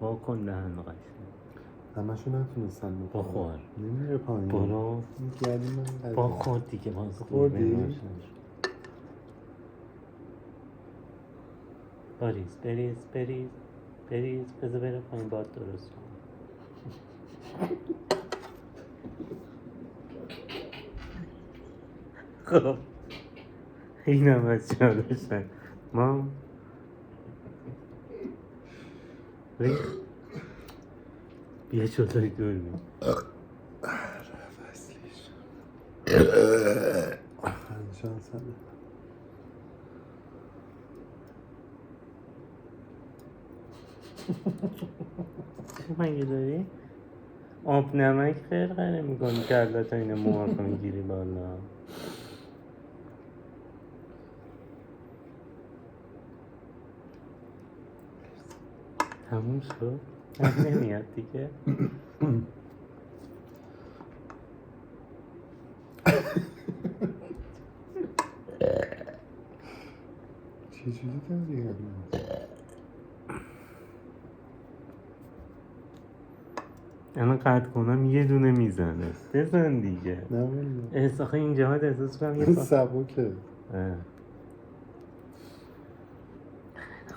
واکن دهن قشنگ. همشو نتونستن بخور. نمیره پایین. برو گردی من با خود دیگه باز خوردی؟ بریز بذار بره پایین باد درست کن. خب این هم از چالشن ما ریخ بیا جلوی دور بیم فصلیش شانس همه چه مگه داری؟ آب نمک خرقه میکنی که تا این موافق میگیری بالا. تموم شد؟ نمیاد دیگه. چجوری داری همین؟ الان قطع کنم یه دونه میزنه. بزن دیگه. نه احساس اینجا احساس کنم یه سبکه.